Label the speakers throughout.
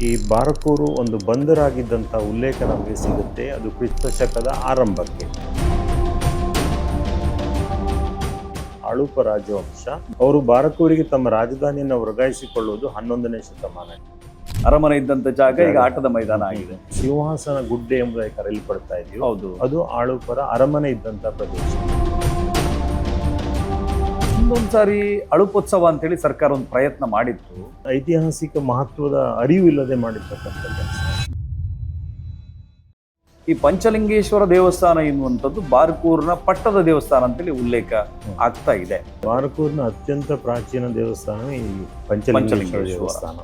Speaker 1: ಈ ಬಾರಕೂರು ಒಂದು ಬಂದರಾಗಿದ್ದಂಥ ಉಲ್ಲೇಖ ನಮಗೆ ಸಿಗುತ್ತೆ. ಅದು ಕ್ರಿಸ್ತ ಶಕದ ಆರಂಭಕ್ಕೆ. ಆಳುಪ ರಾಜವಂಶ ಅವರು ಬಾರಕೂರಿಗೆ ತಮ್ಮ ರಾಜಧಾನಿಯನ್ನು ವರ್ಗಾಯಿಸಿಕೊಳ್ಳುವುದು 11ನೇ ಶತಮಾನ.
Speaker 2: ಅರಮನೆ ಇದ್ದಂತ ಜಾಗ ಈಗ ಆಟದ ಮೈದಾನ ಆಗಿದೆ.
Speaker 1: ಸಿಂಹಾಸನ ಗುಡ್ಡೆ ಎಂಬುದಾಗಿ ಕರೆಯಲ್ಪಡ್ತಾ ಇದೆಯೋ
Speaker 2: ಹೌದು,
Speaker 1: ಅದು ಆಳುಪರ ಅರಮನೆ ಇದ್ದಂಥ ಪ್ರದೇಶ.
Speaker 2: ಒಂದೊಂದ್ಸಾರಿ ಅಳುಪೋತ್ಸವ ಅಂತೇಳಿ ಸರ್ಕಾರ ಒಂದು ಪ್ರಯತ್ನ ಮಾಡಿತ್ತು.
Speaker 1: ಐತಿಹಾಸಿಕ ಮಹತ್ವದ ಅರಿವು ಇಲ್ಲದೆ ಮಾಡಿರ್ತಕ್ಕಂಥ ಕೆಲಸ.
Speaker 2: ಈ ಪಂಚಲಿಂಗೇಶ್ವರ ದೇವಸ್ಥಾನ ಎನ್ನುವಂಥದ್ದು ಬಾರ್ಕೂರ್ನ ಪಟ್ಟದ ದೇವಸ್ಥಾನ ಅಂತೇಳಿ ಉಲ್ಲೇಖ ಆಗ್ತಾ ಇದೆ.
Speaker 1: ಬಾರಕೂರಿನ ಅತ್ಯಂತ ಪ್ರಾಚೀನ ದೇವಸ್ಥಾನವೇ ಈ ಪಂಚಲಿಂಗೇಶ್ವರ ದೇವಸ್ಥಾನ.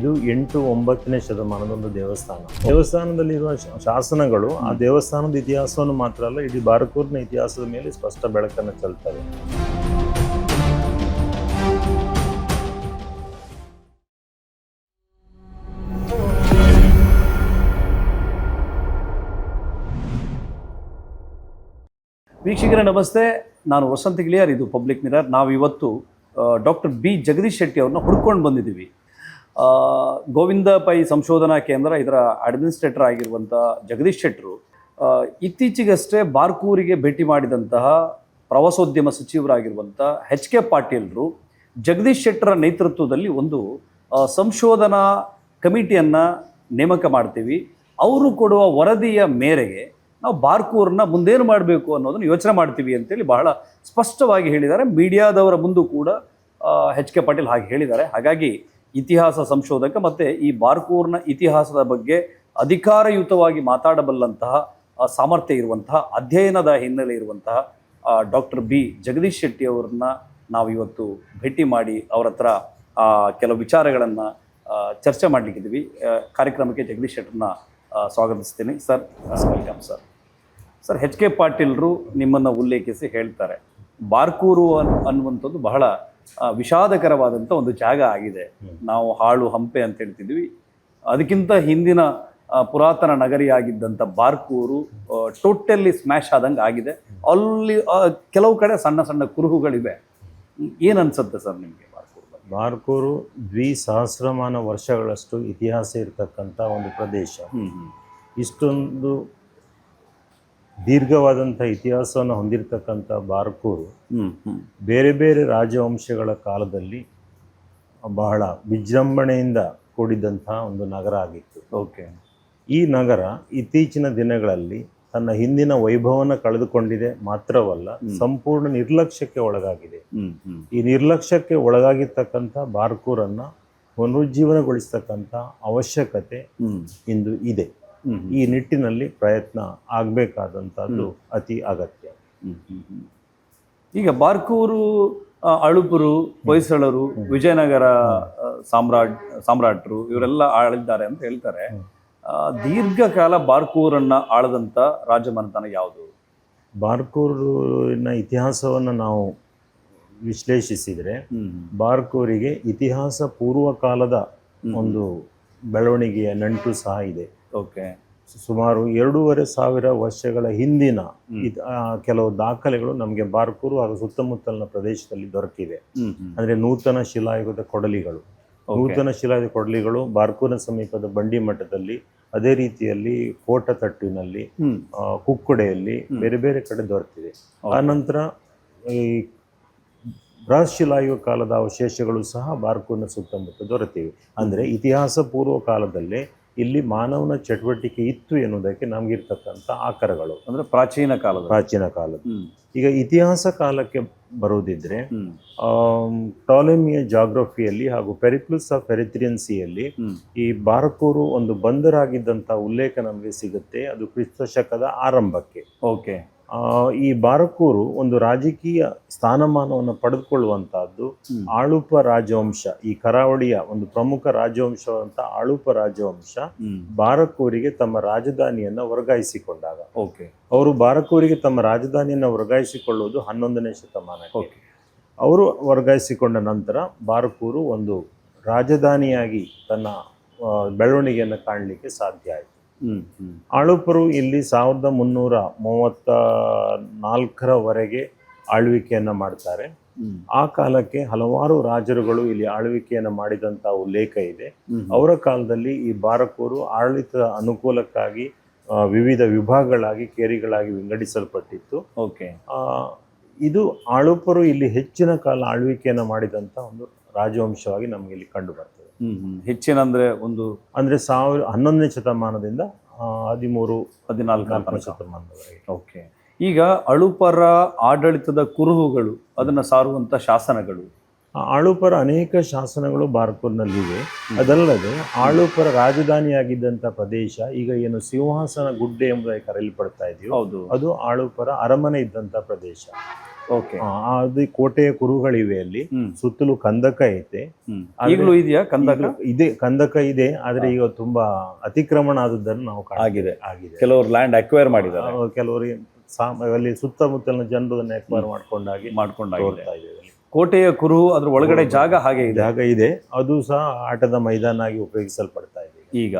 Speaker 1: ಇದು 8-9ನೇ ಶತಮಾನದ ಒಂದು ದೇವಸ್ಥಾನ. ದೇವಸ್ಥಾನದಲ್ಲಿರುವ ಶಾಸನಗಳು ಆ ದೇವಸ್ಥಾನದ ಇತಿಹಾಸವನ್ನು ಮಾತ್ರ ಅಲ್ಲ, ಇಡೀ ಬಾರಕೂರಿನ ಇತಿಹಾಸದ ಮೇಲೆ ಸ್ಪಷ್ಟ ಬೆಳಕನ್ನು ಚೆಲ್ತವೆ.
Speaker 2: ವೀಕ್ಷಕರೇ ನಮಸ್ತೆ, ನಾನು ವಸಂತ್ ಗಿಳಿಯಾರ್, ಇದು ಪಬ್ಲಿಕ್ ಮಿರರ್. ನಾವು ಇವತ್ತು ಡಾಕ್ಟರ್ ಬಿ ಜಗದೀಶ್ ಶೆಟ್ಟಿ ಅವ್ರನ್ನ ಹುಡ್ಕೊಂಡು ಬಂದಿದ್ದೀವಿ. ಗೋವಿಂದ ಪೈ ಸಂಶೋಧನಾ ಕೇಂದ್ರ ಇದರ ಅಡ್ಮಿನಿಸ್ಟ್ರೇಟರ್ ಆಗಿರುವಂಥ ಜಗದೀಶ್ ಶೆಟ್ಟರು ಇತ್ತೀಚೆಗಷ್ಟೇ ಬಾರ್ಕೂರಿಗೆ ಭೇಟಿ ಮಾಡಿದಂತಹ ಪ್ರವಾಸೋದ್ಯಮ ಸಚಿವರಾಗಿರುವಂಥ HK ಪಾಟೀಲ್ರು ಜಗದೀಶ್ ಶೆಟ್ಟರ ನೇತೃತ್ವದಲ್ಲಿ ಒಂದು ಸಂಶೋಧನಾ ಕಮಿಟಿಯನ್ನು ನೇಮಕ ಮಾಡ್ತೀವಿ, ಅವರು ಕೊಡುವ ವರದಿಯ ಮೇರೆಗೆ ನಾವು ಬಾರ್ಕೂರ್ನ ಮುಂದೇನು ಮಾಡಬೇಕು ಅನ್ನೋದನ್ನು ಯೋಚನೆ ಮಾಡ್ತೀವಿ ಅಂತೇಳಿ ಬಹಳ ಸ್ಪಷ್ಟವಾಗಿ ಹೇಳಿದ್ದಾರೆ. ಮೀಡಿಯಾದವರ ಮುಂದೂ ಕೂಡ HK ಪಾಟೀಲ್ ಹಾಗೆ ಹೇಳಿದ್ದಾರೆ. ಹಾಗಾಗಿ ಇತಿಹಾಸ ಸಂಶೋಧಕ ಮತ್ತು ಈ ಬಾರ್ಕೂರ್ನ ಇತಿಹಾಸದ ಬಗ್ಗೆ ಅಧಿಕಾರಯುತವಾಗಿ ಮಾತಾಡಬಲ್ಲಂತಹ ಸಾಮರ್ಥ್ಯ ಇರುವಂತಹ, ಅಧ್ಯಯನದ ಹಿನ್ನೆಲೆ ಇರುವಂತಹ ಡಾಕ್ಟರ್ ಬಿ ಜಗದೀಶ್ ಶೆಟ್ಟಿ ಅವ್ರನ್ನ ನಾವು ಇವತ್ತು ಭೇಟಿ ಮಾಡಿ ಅವರ ಹತ್ರ ಕೆಲವು ವಿಚಾರಗಳನ್ನು ಚರ್ಚೆ ಮಾಡಲಿಕ್ಕಿದ್ದೀವಿ. ಕಾರ್ಯಕ್ರಮಕ್ಕೆ ಜಗದೀಶ್ ಶೆಟ್ಟರನ್ನ ಸ್ವಾಗತಿಸ್ತೀನಿ. Sir, welcome sir. Sir, HK ಪಾಟೀಲ್ರು ನಿಮ್ಮನ್ನು ಉಲ್ಲೇಖಿಸಿ ಹೇಳ್ತಾರೆ, ಬಾರ್ಕೂರು ಅನ್ನುವಂಥದ್ದು ಬಹಳ ವಿಷಾದಕರವಾದಂಥ ಒಂದು ಜಾಗ ಆಗಿದೆ. ನಾವು ಹಾಳು ಹಂಪೆ ಅಂತ ಹೇಳ್ತಿದ್ವಿ. ಅದಕ್ಕಿಂತ ಹಿಂದಿನ ಪುರಾತನ ನಗರಿಯಾಗಿದ್ದಂಥ ಬಾರ್ಕೂರು ಟೋಟಲಿ ಸ್ಮ್ಯಾಶ್ ಆದಂಗೆ ಆಗಿದೆ. ಅಲ್ಲಿ ಕೆಲವು ಕಡೆ ಸಣ್ಣ ಸಣ್ಣ ಕುರುಹುಗಳಿವೆ. ಏನು ಅನ್ಸುತ್ತೆ ಸರ್ ನಿಮಗೆ ಬಾರ್ಕೂರು?
Speaker 1: ಬಾರ್ಕೂರು 2000 ವರ್ಷಗಳಷ್ಟು ಇತಿಹಾಸ ಇರತಕ್ಕಂಥ ಒಂದು ಪ್ರದೇಶ. ಇಷ್ಟೊಂದು ದೀರ್ಘವಾದಂಥ ಇತಿಹಾಸವನ್ನು ಹೊಂದಿರತಕ್ಕಂಥ ಬಾರ್ಕೂರು ಬೇರೆ ಬೇರೆ ರಾಜವಂಶಗಳ ಕಾಲದಲ್ಲಿ ಬಹಳ ವಿಜೃಂಭಣೆಯಿಂದ ಕೂಡಿದಂಥ ಒಂದು ನಗರ ಆಗಿತ್ತು.
Speaker 2: ಓಕೆ.
Speaker 1: ಈ ನಗರ ಇತ್ತೀಚಿನ ದಿನಗಳಲ್ಲಿ ತನ್ನ ಹಿಂದಿನ ವೈಭವನ ಕಳೆದುಕೊಂಡಿದೆ ಮಾತ್ರವಲ್ಲ, ಸಂಪೂರ್ಣ ನಿರ್ಲಕ್ಷ್ಯಕ್ಕೆ ಒಳಗಾಗಿದೆ. ಈ ನಿರ್ಲಕ್ಷ್ಯಕ್ಕೆ ಒಳಗಾಗಿರ್ತಕ್ಕಂಥ ಬಾರ್ಕೂರನ್ನು ಪುನರುಜ್ಜೀವನಗೊಳಿಸ್ತಕ್ಕಂಥ ಅವಶ್ಯಕತೆ ಇಂದು ಇದೆ. ಈ ನಿಟ್ಟಿನಲ್ಲಿ ಪ್ರಯತ್ನ ಆಗಬೇಕಾದಂಥದ್ದು ಅತಿ ಅಗತ್ಯ.
Speaker 2: ಈಗ ಬಾರ್ಕೂರು, ಅಳುಪುರು, ಹೊಯ್ಸಳರು, ವಿಜಯನಗರ ಸಾಮ್ರಾಟರು ಇವರೆಲ್ಲ ಆಳಿದ್ದಾರೆ ಅಂತ ಹೇಳ್ತಾರೆ. ದೀರ್ಘಕಾಲ ಬಾರ್ಕೂರನ್ನು ಆಳದಂಥ ರಾಜಮನೆತನ ಯಾವುದು?
Speaker 1: ಬಾರ್ಕೂರಿನ ಇತಿಹಾಸವನ್ನು ನಾವು ವಿಶ್ಲೇಷಿಸಿದರೆ ಬಾರ್ಕೂರಿಗೆ ಇತಿಹಾಸ ಪೂರ್ವಕಾಲದ ಒಂದು ಬೆಳವಣಿಗೆಯ ನಂಟು ಸಹ ಇದೆ.
Speaker 2: ಓಕೆ.
Speaker 1: ಸುಮಾರು 2,500 ವರ್ಷಗಳ ಹಿಂದಿನ ಕೆಲವು ದಾಖಲೆಗಳು ನಮಗೆ ಬಾರ್ಕೂರು ಹಾಗೂ ಸುತ್ತಮುತ್ತಲಿನ ಪ್ರದೇಶದಲ್ಲಿ ದೊರಕಿವೆ. ಅಂದರೆ ನೂತನ ಶಿಲಾಯುಗದ ಕೊಡಲಿಗಳು. ನೂತನ ಶಿಲಾಯುಗದ ಕೊಡಲಿಗಳು ಬಾರ್ಕೂರಿನ ಸಮೀಪದ ಬಂಡಿ ಮಠದಲ್ಲಿ, ಅದೇ ರೀತಿಯಲ್ಲಿ ಕೋಟತಟ್ಟಿನಲ್ಲಿ, ಕುಕ್ಕುಡೆಯಲ್ಲಿ ಬೇರೆ ಬೇರೆ ಕಡೆ ದೊರೆತಿದೆ. ಆನಂತರ ಈ ಬೃಹತ್ಶಿಲಾಯುಗ ಕಾಲದ ಅವಶೇಷಗಳು ಸಹ ಬಾರ್ಕೂರಿನ ಸುತ್ತಮುತ್ತ ದೊರೆತಿವೆ. ಅಂದರೆ ಇತಿಹಾಸ ಪೂರ್ವ ಕಾಲದಲ್ಲೇ ಇಲ್ಲಿ ಮಾನವನ ಚಟುವಟಿಕೆ ಇತ್ತು ಎನ್ನುವುದಕ್ಕೆ ನಮಗಿರ್ತಕ್ಕಂಥ ಆಕರಗಳು.
Speaker 2: ಅಂದರೆ ಪ್ರಾಚೀನ ಕಾಲದ. ಈಗ ಇತಿಹಾಸ ಕಾಲಕ್ಕೆ ಬರುವುದಿದ್ರೆ ಟಾಲೆಮಿಯ ಜಾಗ್ರಫಿಯಲ್ಲಿ ಹಾಗೂ ಪೆರಿಪ್ಲಸ್ ಆಫ್ ಎರಿಥ್ರಿಯನ್ ಸಿಯಲ್ಲಿ ಈ ಬಾರ್ಕೂರು ಒಂದು ಬಂದರಾಗಿದ್ದಂಥ ಉಲ್ಲೇಖ ನಮಗೆ ಸಿಗುತ್ತೆ. ಅದು ಕ್ರಿಸ್ತ ಶಕದ ಆರಂಭಕ್ಕೆ. ಓಕೆ.
Speaker 1: ಈ ಬಾರ್ಕೂರು ಒಂದು ರಾಜಕೀಯ ಸ್ಥಾನಮಾನವನ್ನು ಪಡೆದುಕೊಳ್ಳುವಂತಹದ್ದು ಆಳುಪ ರಾಜವಂಶ, ಈ ಕರಾವಳಿಯ ಒಂದು ಪ್ರಮುಖ ರಾಜವಂಶವಂತ ಆಳುಪ ರಾಜವಂಶ ಬಾರ್ಕೂರಿಗೆ ತಮ್ಮ ರಾಜಧಾನಿಯನ್ನು ವರ್ಗಾಯಿಸಿಕೊಂಡಾಗ.
Speaker 2: ಓಕೆ.
Speaker 1: ಅವರು ಬಾರ್ಕೂರಿಗೆ ತಮ್ಮ ರಾಜಧಾನಿಯನ್ನು ವರ್ಗಾಯಿಸಿಕೊಳ್ಳುವುದು 11ನೇ ಶತಮಾನ. ಅವರು ವರ್ಗಾಯಿಸಿಕೊಂಡ ನಂತರ ಬಾರ್ಕೂರು ಒಂದು ರಾಜಧಾನಿಯಾಗಿ ತನ್ನ ಬೆಳವಣಿಗೆಯನ್ನು ಕಾಣಲಿಕ್ಕೆ ಸಾಧ್ಯ ಆಯಿತು. ಆಳುಪರು ಇಲ್ಲಿ 1334ರವರೆಗೆ ಆಳ್ವಿಕೆಯನ್ನು ಮಾಡ್ತಾರೆ. ಆ ಕಾಲಕ್ಕೆ ಹಲವಾರು ರಾಜರುಗಳು ಇಲ್ಲಿ ಆಳ್ವಿಕೆಯನ್ನು ಮಾಡಿದಂಥ ಉಲ್ಲೇಖ ಇದೆ. ಅವರ ಕಾಲದಲ್ಲಿ ಈ ಬಾರಕೂರು ಆಡಳಿತದ ಅನುಕೂಲಕ್ಕಾಗಿ ವಿವಿಧ ವಿಭಾಗಗಳಾಗಿ ಕೇರಿಗಳಾಗಿ ವಿಂಗಡಿಸಲ್ಪಟ್ಟಿತ್ತು.
Speaker 2: ಓಕೆ.
Speaker 1: ಇದು ಆಳುಪರು ಇಲ್ಲಿ ಹೆಚ್ಚಿನ ಕಾಲ ಆಳ್ವಿಕೆಯನ್ನು ಮಾಡಿದಂಥ ಒಂದು ರಾಜವಂಶವಾಗಿ ನಮಗೆ ಇಲ್ಲಿ ಕಂಡು ಬರ್ತದೆ.
Speaker 2: ಹೆಚ್ಚಿನ ಒಂದು
Speaker 1: ಅಂದ್ರೆ 11ನೇ ಶತಮಾನದಿಂದ 13-14ನೇ ಶತಮಾನದವರೆಗೆ.
Speaker 2: ಓಕೆ. ಈಗ ಅಳುಪರ ಆಡಳಿತದ ಕುರುಹುಗಳು, ಅದನ್ನ ಸಾರುವಂತ ಶಾಸನಗಳು,
Speaker 1: ಆಳುಪರ ಅನೇಕ ಶಾಸನಗಳು ಬಾರ್ಕೂರ್ನಲ್ಲಿವೆ. ಅದಲ್ಲದೆ ಆಳುಪರ ರಾಜಧಾನಿಯಾಗಿದ್ದಂಥ ಪ್ರದೇಶ ಈಗ ಏನು ಸಿಂಹಾಸನ ಗುಡ್ಡೆ ಎಂಬುದಾಗಿ ಕರೆಯಲ್ಪಡ್ತಾ ಇದೆಯೋ,
Speaker 2: ಹೌದು,
Speaker 1: ಅದು ಆಳುಪರ ಅರಮನೆ ಇದ್ದಂಥ ಪ್ರದೇಶ.
Speaker 2: ಓಕೆ.
Speaker 1: ಅದು ಕೋಟೆಯ ಕುರುಹುಗಳಿವೆ, ಅಲ್ಲಿ ಸುತ್ತಲೂ ಕಂದಕ ಐತೆ.
Speaker 2: ಈಗಲೂ ಇದೆಯಾ ಕಂದಕ?
Speaker 1: ಇದೆ, ಕಂದಕ ಇದೆ. ಆದ್ರೆ ಈಗ ತುಂಬಾ ಅತಿಕ್ರಮಣ ಆದದ್ದನ್ನು ನಾವು
Speaker 2: ಆಗಿದೆ. ಕೆಲವರು ಲ್ಯಾಂಡ್ ಅಕ್ವೈರ್ ಮಾಡಿದ್ದಾರೆ,
Speaker 1: ಕೆಲವರು ಅಲ್ಲಿ ಸುತ್ತಮುತ್ತಲಿನ ಜನರು ಅಕ್ವೈರ್ ಮಾಡ್ಕೊಂಡಾಗಿ
Speaker 2: ಕೋಟೆಯ ಕುರುಹು, ಅದ್ರ ಒಳಗಡೆ ಜಾಗ ಇದೆ.
Speaker 1: ಅದು ಸಹ ಆಟದ ಮೈದಾನ ಆಗಿ ಉಪಯೋಗಿಸಲ್ಪಡ್ತಾ ಇದೆ
Speaker 2: ಈಗ.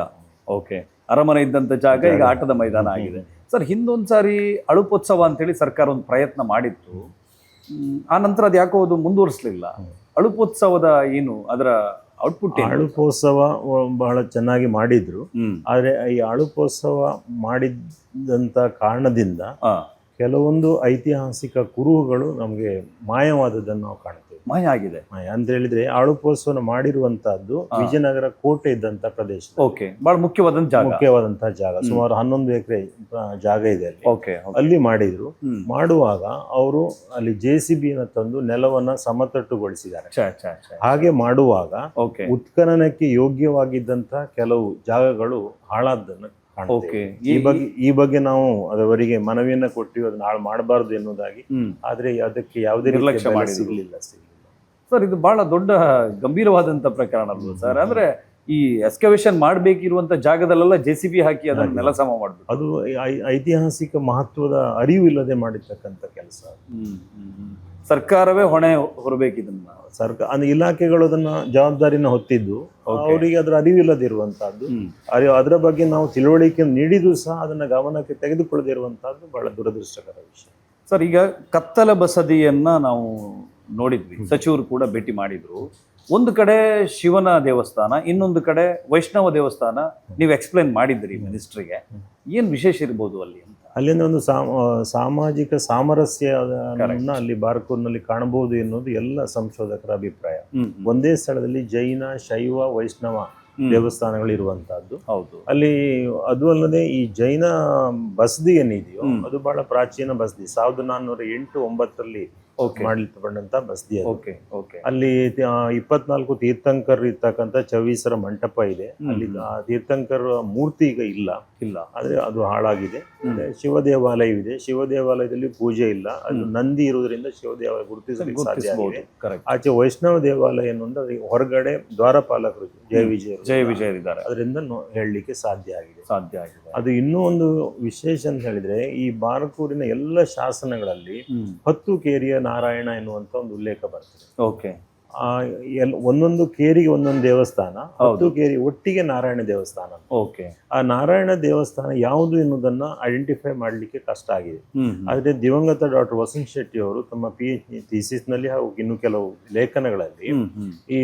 Speaker 2: ಓಕೆ. ಅರಮನೆ ಇದ್ದಂತ ಜಾಗ ಈಗ ಆಟದ ಮೈದಾನ ಆಗಿದೆ. ಸರ್, ಹಿಂದೊಂದ್ಸಾರಿ ಅಳುಪೋತ್ಸವ ಅಂತೇಳಿ ಸರ್ಕಾರ ಒಂದು ಪ್ರಯತ್ನ ಮಾಡಿತ್ತು. ಆ ನಂತರ ಅದು ಯಾಕೋ ಅದು ಮುಂದುವರಿಸಲಿಲ್ಲ. ಅಳುಪೋತ್ಸವದ ಏನು ಅದರ ಔಟ್ಪುಟ್?
Speaker 1: ಅಳುಪೋತ್ಸವ ಬಹಳ ಚೆನ್ನಾಗಿ ಮಾಡಿದ್ರು. ಆದ್ರೆ ಈ ಅಳುಪೋತ್ಸವ ಮಾಡಿದಂತ ಕಾರಣದಿಂದ ಕೆಲವೊಂದು ಐತಿಹಾಸಿಕ ಕುರುಹುಗಳು ನಮಗೆ ಮಾಯವಾದದ್ದನ್ನು ನಾವು ಕಾಣ್ತೇವೆ.
Speaker 2: ಮಾಯ ಆಗಿದೆ.
Speaker 1: ಅಂತ ಹೇಳಿದ್ರೆ ಅಳುಪೋತ್ಸವ ಮಾಡಿರುವಂತಹದ್ದು ವಿಜಯನಗರ ಕೋಟೆ ಇದ್ದಂತ ಪ್ರದೇಶ.
Speaker 2: ಓಕೆ. ಬಹಳ ಮುಖ್ಯವಾದಂತಹ ಜಾಗ. ಸುಮಾರು 11 ಎಕರೆ ಜಾಗ ಇದೆ ಅಲ್ಲಿ. ಓಕೆ.
Speaker 1: ಅಲ್ಲಿ ಮಾಡಿದ್ರು. ಮಾಡುವಾಗ ಅವರು ಅಲ್ಲಿ JCB ತಂದು ನೆಲವನ್ನ ಸಮತಟ್ಟುಗೊಳಿಸಿದ್ದಾರೆ. ಹಾಗೆ ಮಾಡುವಾಗ ಉತ್ಖನನಕ್ಕೆ ಯೋಗ್ಯವಾಗಿದ್ದಂತ ಕೆಲವು ಜಾಗಗಳು ಹಾಳಾದ್ದನ್ನು ಕಾಣ್ತೇವೆ. ಈ ಬಗ್ಗೆ ನಾವು ಅದವರಿಗೆ ಮನವಿಯನ್ನ ಕೊಟ್ಟಿವಿ, ಅದನ್ನ ಹಾಳು ಮಾಡಬಾರದು ಎನ್ನುವುದಾಗಿ. ಆದ್ರೆ ಅದಕ್ಕೆ ಯಾವುದೇ ನಿರ್ಲಕ್ಷ್ಯ ಸಿಗಲಿಲ್ಲ.
Speaker 2: ಸರ್, ಇದು ಬಹಳ ದೊಡ್ಡ ಗಂಭೀರವಾದಂತ ಪ್ರಕರಣ ಅಲ್ವಾ ಸರ್? ಅಂದ್ರೆ ಈ ಎಕ್ಸ್ಕವೇಷನ್ ಮಾಡಬೇಕಿರುವಂತ ಜಾಗದಲ್ಲೆಲ್ಲ JCB ಹಾಕಿ ಅದನ್ನ ನೆಲ ಸಮ ಮಾಡಬೇಕು.
Speaker 1: ಅದು ಐತಿಹಾಸಿಕ ಮಹತ್ವದ ಅರಿವಿಲ್ಲದೆ ಮಾಡಿರ್ತಕ್ಕಂಥ ಕೆಲಸ.
Speaker 2: ಸರ್ಕಾರವೇ ಹೊಣೆ ಹೊರಬೇಕಿದನ್ನ.
Speaker 1: ಸರ್ಕಾರ ಇಲಾಖೆಗಳು ಅದನ್ನ ಜವಾಬ್ದಾರಿನ ಹೊತ್ತಿದ್ದು ಅವರಿಗೆ ಅದರ ಅರಿವಿಲ್ಲದಿರುವಂತಹದ್ದು, ಅದರ ಬಗ್ಗೆ ನಾವು ತಿಳುವಳಿಕೆ ನೀಡಿದ್ರು ಸಹ ಅದನ್ನ ಗಮನಕ್ಕೆ ತೆಗೆದುಕೊಳ್ಳದೆ ಇರುವಂತಹದ್ದು ಬಹಳ ದುರದೃಷ್ಟಕರ ವಿಷಯ.
Speaker 2: ಸರ್, ಈಗ ಕತ್ತಲ ಬಸದಿಯನ್ನ ನಾವು ನೋಡಿದ್ವಿ, ಸಚಿವರು ಕೂಡ ಭೇಟಿ ಮಾಡಿದ್ರು. ಒಂದು ಕಡೆ ಶಿವನ ದೇವಸ್ಥಾನ, ಇನ್ನೊಂದು ಕಡೆ ವೈಷ್ಣವ ದೇವಸ್ಥಾನ. ನೀವು ಎಕ್ಸ್ಪ್ಲೈನ್ ಮಾಡಿದ್ರಿ ಮಿನಿಸ್ಟ್ರಿಗೆ. ಏನ್ ವಿಶೇಷ ಇರ್ಬೋದು ಅಲ್ಲಿ ಅಂತ?
Speaker 1: ಅಲ್ಲಿಂದ ಒಂದು ಸಾಮಾಜಿಕ ಸಾಮರಸ್ಯವನ್ನು ಅಲ್ಲಿ ಬಾರ್ಕೂರ್ನಲ್ಲಿ ಕಾಣಬಹುದು ಎನ್ನುವುದು ಎಲ್ಲ ಸಂಶೋಧಕರ ಅಭಿಪ್ರಾಯ. ಒಂದೇ ಸ್ಥಳದಲ್ಲಿ ಜೈನ, ಶೈವ, ವೈಷ್ಣವ ದೇವಸ್ಥಾನಗಳು ಇರುವಂತಹದ್ದು.
Speaker 2: ಹೌದು.
Speaker 1: ಅಲ್ಲಿ ಅದು ಅಲ್ಲದೆ ಈ ಜೈನ ಬಸದಿ ಏನಿದೆಯೋ ಅದು ಬಹಳ ಪ್ರಾಚೀನ ಬಸದಿ. 1408-9ರಲ್ಲಿ ಮಾಡಲ್ಪಟ್ಟಂತ ಬಸದಿ. ಅಲ್ಲಿ 24 ತೀರ್ಥಂಕರ್ ಇರ್ತಕ್ಕಂಥ ಚವೀಸರ ಮಂಟಪ ಇದೆ. ಅಲ್ಲಿ ತೀರ್ಥಂಕರ ಮೂರ್ತಿ ಈಗ ಇಲ್ಲ, ಆದ್ರೆ ಅದು ಹಾಳಾಗಿದೆ. ಶಿವ ದೇವಾಲಯವಿದೆ. ಶಿವ ದೇವಾಲಯದಲ್ಲಿ ಪೂಜೆ ಇಲ್ಲ. ಅದು ನಂದಿ ಇರುವುದರಿಂದ ಶಿವ ದೇವಾಲಯ ಗುರುತಿಸಲಿಕ್ಕೆ ಸಾಧ್ಯ ಆಗಿದೆ. ಆಚೆ ವೈಷ್ಣವ ದೇವಾಲಯ ಅನ್ನೊಂದು ಹೊರಗಡೆ ದ್ವಾರಪಾಲಕರು ಜಯ ವಿಜಯ ಇದ್ದಾರೆ, ಅದರಿಂದ ಹೇಳಲಿಕ್ಕೆ ಸಾಧ್ಯ ಆಗಿದೆ. ಅದು ಇನ್ನೂ ಒಂದು ವಿಶೇಷ ಅಂತ ಹೇಳಿದ್ರೆ, ಈ ಬಾರಕೂರಿನ ಎಲ್ಲ ಶಾಸನಗಳಲ್ಲಿ 10 ಕೇರಿಯ ನಾರಾಯಣ ಎನ್ನುವಂತ ಒಂದು ಉಲ್ಲೇಖ ಬರ್ತದೆ.
Speaker 2: ಓಕೆ.
Speaker 1: ಒಂದೊಂದು ಕೇರಿಗೆ ಒಂದೊಂದು ದೇವಸ್ಥಾನ, 10 ಕೇರಿ ಒಟ್ಟಿಗೆ ನಾರಾಯಣ ದೇವಸ್ಥಾನ.
Speaker 2: ಓಕೆ.
Speaker 1: ಆ ನಾರಾಯಣ ದೇವಸ್ಥಾನ ಯಾವುದು ಎನ್ನುವುದನ್ನ ಐಡೆಂಟಿಫೈ ಮಾಡಲಿಕ್ಕೆ ಕಷ್ಟ ಆಗಿದೆ. ಆದ್ರೆ ದಿವಂಗತ ಡಾಕ್ಟರ್ ವಸಂತ್ ಶೆಟ್ಟಿ ಅವರು ತಮ್ಮ PhD ಥೀಸಿಸ್ ನಲ್ಲಿ ಹಾಗೂ ಇನ್ನು ಕೆಲವು ಲೇಖನಗಳಲ್ಲಿ ಈ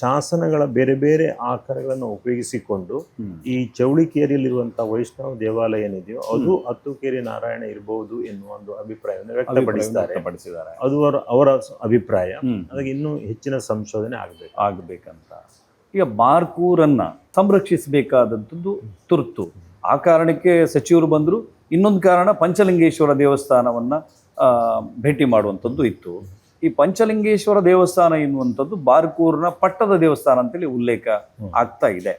Speaker 1: ಶಾಸನಗಳ ಬೇರೆ ಬೇರೆ ಆಕಾರಗಳನ್ನು ಉಪಯೋಗಿಸಿಕೊಂಡು ಈ ಚೌಳಿಕೇರಿಯಲ್ಲಿರುವಂತಹ ವೈಷ್ಣವ ದೇವಾಲಯ ಏನಿದೆಯೋ ಅದು 10 ಕೇರಿ ನಾರಾಯಣ ಇರಬಹುದು ಎನ್ನುವ ಒಂದು ಅಭಿಪ್ರಾಯವನ್ನು ವ್ಯಕ್ತಪಡಿಸಿದ್ದಾರೆ. ಅದು ಅವರ ಅಭಿಪ್ರಾಯ. ಅದಕ್ಕೆ ಇನ್ನೂ ಹೆಚ್ಚಿನ ಸಂಶೋಧನೆ ಆಗಬೇಕಂತ.
Speaker 2: ಈಗ ಬಾರ್ಕೂರನ್ನ ಸಂರಕ್ಷಿಸಬೇಕಾದಂಥದ್ದು ತುರ್ತು. ಆ ಕಾರಣಕ್ಕೆ ಸಚಿವರು ಬಂದರು. ಇನ್ನೊಂದು ಕಾರಣ ಪಂಚಲಿಂಗೇಶ್ವರ ದೇವಸ್ಥಾನವನ್ನ ಭೇಟಿ ಮಾಡುವಂಥದ್ದು ಇತ್ತು. ಈ ಪಂಚಲಿಂಗೇಶ್ವರ ದೇವಸ್ಥಾನ ಎನ್ನುವಂಥದ್ದು ಬಾರ್ಕೂರ್ನ ಪಟ್ಟದ ದೇವಸ್ಥಾನ ಅಂತೇಳಿ ಉಲ್ಲೇಖ ಆಗ್ತಾ ಇದೆ.